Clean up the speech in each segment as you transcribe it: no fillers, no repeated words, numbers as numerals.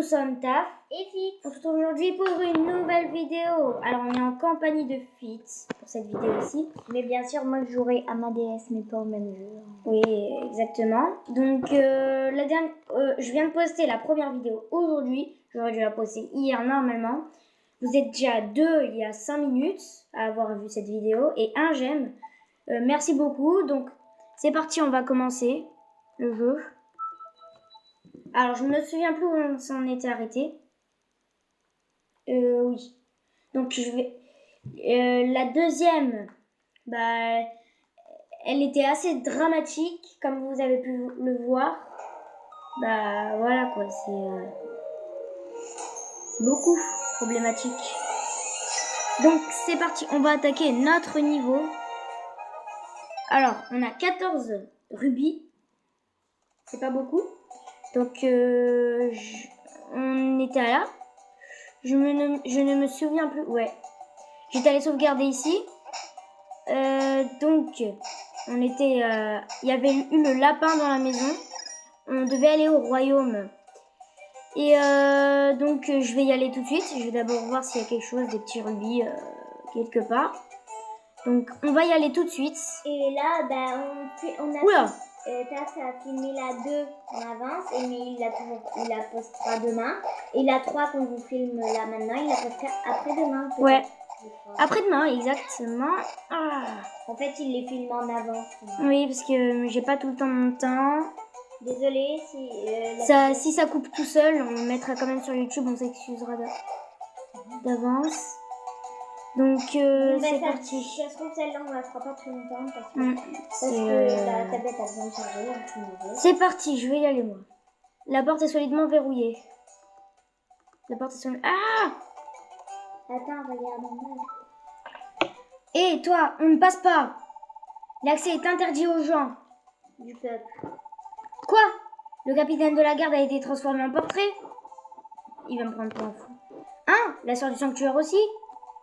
nous sommes Taf et Fitz. On se retrouve aujourd'hui pour une nouvelle vidéo. Alors on est en compagnie de Fitz pour cette vidéo aussi. Mais bien sûr, moi je jouerai à ma DS, mais pas au même jeu. Oui, exactement. Donc je viens de poster la première vidéo aujourd'hui. J'aurais dû la poster hier normalement. Vous êtes déjà 2 il y a 5 minutes à avoir vu cette vidéo et un j'aime. Merci beaucoup. Donc c'est parti, on va commencer le jeu. Alors je ne me souviens plus où on s'en était arrêté. Oui. Donc je vais... la deuxième, elle était assez dramatique, comme vous avez pu le voir. Voilà quoi, c'est beaucoup problématique. Donc c'est parti, on va attaquer notre niveau. Alors, on a 14 rubis. C'est pas beaucoup. Donc on était là. Je ne me souviens plus. Ouais. J'étais allé sauvegarder ici. Donc, on était... Il y avait eu le lapin dans la maison. On devait aller au royaume. Et donc, je vais y aller tout de suite. Je vais d'abord voir s'il y a quelque chose, des petits rubis quelque part. Donc, on va y aller tout de suite. Et là, on a... Oula! Taf a filmé la 2 en avance, mais il la postera demain. Et la 3 qu'on vous filme là maintenant, il la postera après-demain. Ouais. Après-demain, exactement. Ah. En fait, il les filme en avance. Oui, parce que j'ai pas tout le temps mon temps. Désolée si ça coupe tout seul, on le mettra quand même sur YouTube, on s'excusera d'avance. Donc, c'est parti. Ça se trouve, celle-là, on la fera pas très longtemps parce que la tablette a besoin de charger. C'est parti, je vais y aller, moi. La porte est solidement verrouillée. La porte est solidement... Ah! Attends, regarde en bas. Hé, toi, on ne passe pas. L'accès est interdit aux gens. Du peuple. Quoi? Le capitaine de la garde a été transformé en portrait? Il va me prendre pour un fou. Hein? La sœur du sanctuaire aussi?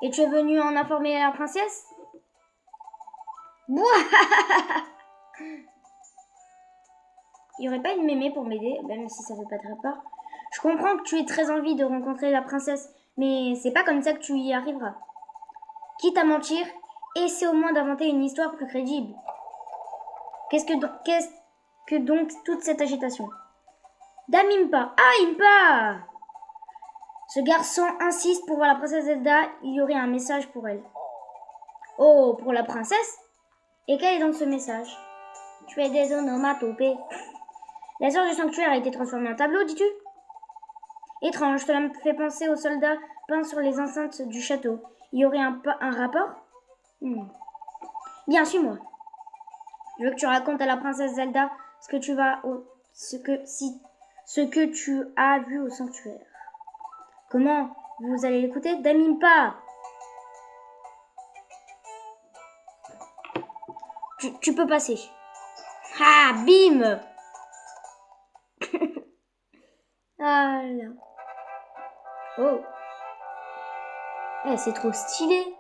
Et tu es venu en informer la princesse? Bouah! Il n'y aurait pas une mémé pour m'aider, même si ça fait pas très peur. Je comprends que tu aies très envie de rencontrer la princesse, mais c'est pas comme ça que tu y arriveras. Quitte à mentir, essaie au moins d'inventer une histoire plus crédible. Qu'est-ce que donc toute cette agitation? Dame Impa! Ah, Impa! Ce garçon insiste pour voir la princesse Zelda, il y aurait un message pour elle. Oh, pour la princesse? Et quel est donc ce message? Tu es des onomatopées. La sœur du sanctuaire a été transformée en tableau, dis-tu? Étrange, cela me fait penser aux soldats peints sur les enceintes du château. Il y aurait un rapport? Bien, suis-moi. Je veux que tu racontes à la princesse Zelda ce que tu as vu au sanctuaire. Comment vous allez l'écouter? Dame Impa! Tu peux passer. Ah, bim! Ah là. Oh. C'est trop stylé.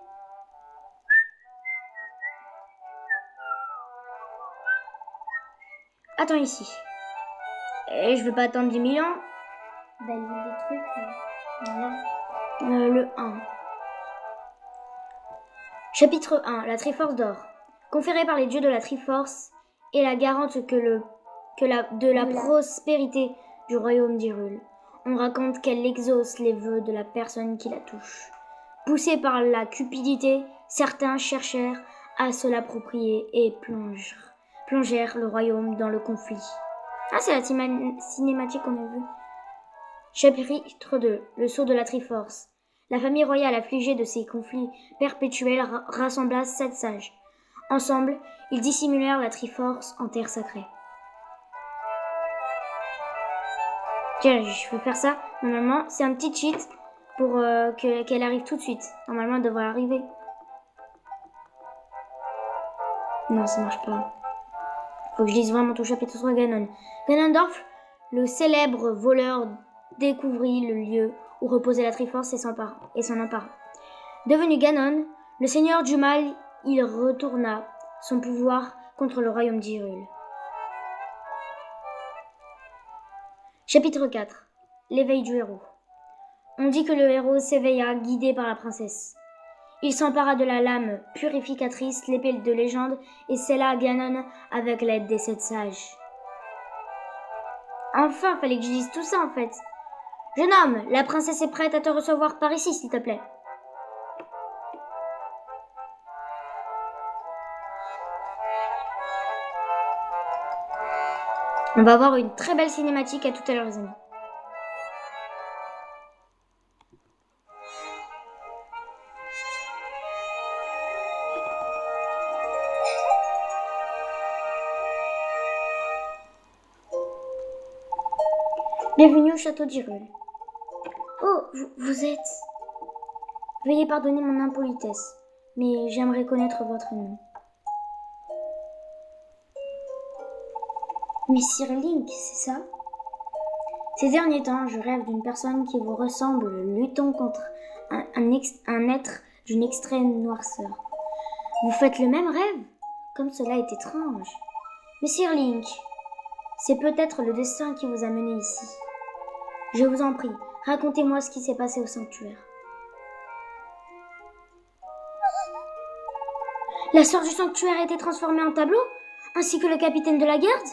Attends ici. Je vais pas attendre 10 000 ans. Lis des trucs. Voilà. Le 1. Chapitre 1. La Triforce d'or. Conférée par les dieux de la Triforce est la garante de la prospérité du royaume d'Hyrule. On raconte qu'elle exauce les vœux de la personne qui la touche. Poussés par la cupidité, certains cherchèrent à se l'approprier et plongèrent le royaume dans le conflit. Ah, c'est la cinématique qu'on a vue. Chapitre 2. Le sceau de la Triforce. La famille royale affligée de ces conflits perpétuels rassembla 7 sages. Ensemble, ils dissimulèrent la Triforce en terre sacrée. Tiens, je vais faire ça. Normalement, c'est un petit cheat pour qu'elle arrive tout de suite. Normalement, elle devrait arriver. Non, ça marche pas. Faut que je lise vraiment tout chapitre 3 Ganon. Ganondorf, le célèbre voleur, découvrit le lieu où reposait la Triforce et s'en empara. Devenu Ganon, le seigneur du mal, il retourna son pouvoir contre le royaume d'Hyrule. Chapitre 4. l'éveil du héros. On dit que le héros s'éveilla guidé par la princesse. Il s'empara de la lame purificatrice, l'épée de légende, et scella Ganon avec l'aide des 7 sages. Enfin, fallait que je dise tout ça en fait. Jeune homme, la princesse est prête à te recevoir par ici, s'il te plaît. On va avoir une très belle cinématique. À tout à l'heure, les amis. Bienvenue au château d'Hyrule. Oh, vous êtes... Veuillez pardonner mon impolitesse, mais j'aimerais connaître votre nom. Messire Link, c'est ça? Ces derniers temps, je rêve d'une personne qui vous ressemble, luttant contre un être d'une extrême noirceur. Vous faites le même rêve? Comme cela est étrange. Messire Link, c'est peut-être le destin qui vous a mené ici. Je vous en prie, racontez-moi ce qui s'est passé au sanctuaire. La sœur du sanctuaire a été transformée en tableau, ainsi que le capitaine de la garde?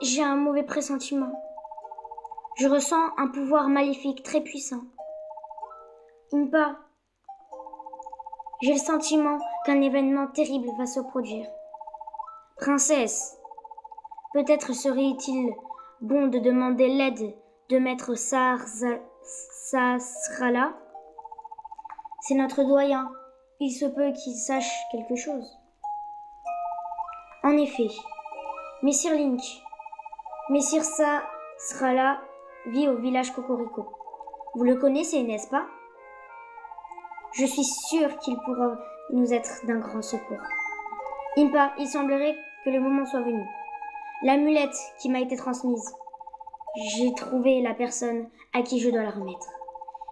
J'ai un mauvais pressentiment. Je ressens un pouvoir maléfique très puissant. Impa, j'ai le sentiment qu'un événement terrible va se produire. Princesse, peut-être serait-il bon de demander l'aide de maître Sasrala. C'est notre doyen. Il se peut qu'il sache quelque chose. En effet, Messire Link, Messire Sasrala vit au village Cocorico. Vous le connaissez, n'est-ce pas? Je suis sûre qu'il pourra nous être d'un grand secours. Impa, il semblerait que le moment soit venu. L'amulette qui m'a été transmise, j'ai trouvé la personne à qui je dois la remettre.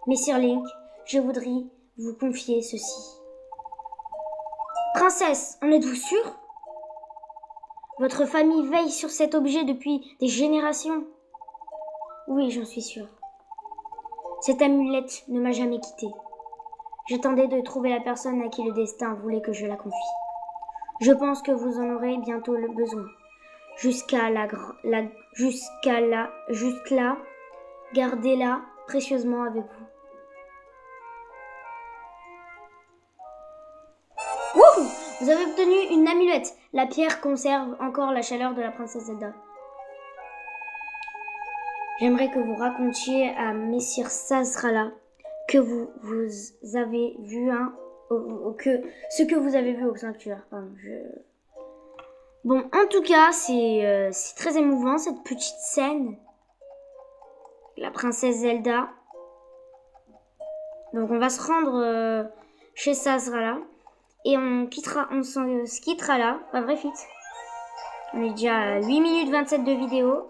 Messire Link, je voudrais vous confier ceci. Princesse, en êtes-vous sûre? Votre famille veille sur cet objet depuis des générations. Oui, j'en suis sûre. Cette amulette ne m'a jamais quittée. J'attendais de trouver la personne à qui le destin voulait que je la confie. Je pense que vous en aurez bientôt le besoin. Jusqu'à là, gardez-la précieusement avec vous. Wouh! Vous avez obtenu une amulette. La pierre conserve encore la chaleur de la princesse Zelda. J'aimerais que vous racontiez à Messire Sasrala que vous avez vu ce que vous avez vu au sanctuaire. Bon, en tout cas, c'est très émouvant cette petite scène. La princesse Zelda. Donc on va se rendre chez Sasrala. Et on se quittera là. Pas vrai, fit. On est déjà à 8 minutes 27 de vidéo.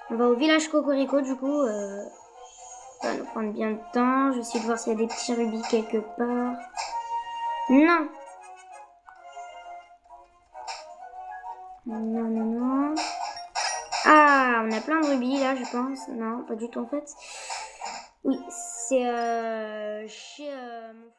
On va au village Cocorico, du coup. Ça va nous prendre bien de temps. Je vais essayer de voir s'il y a des petits rubis quelque part. Non. Non. Ah, on a plein de rubis là, je pense. Non, pas du tout en fait. Oui, c'est chez mon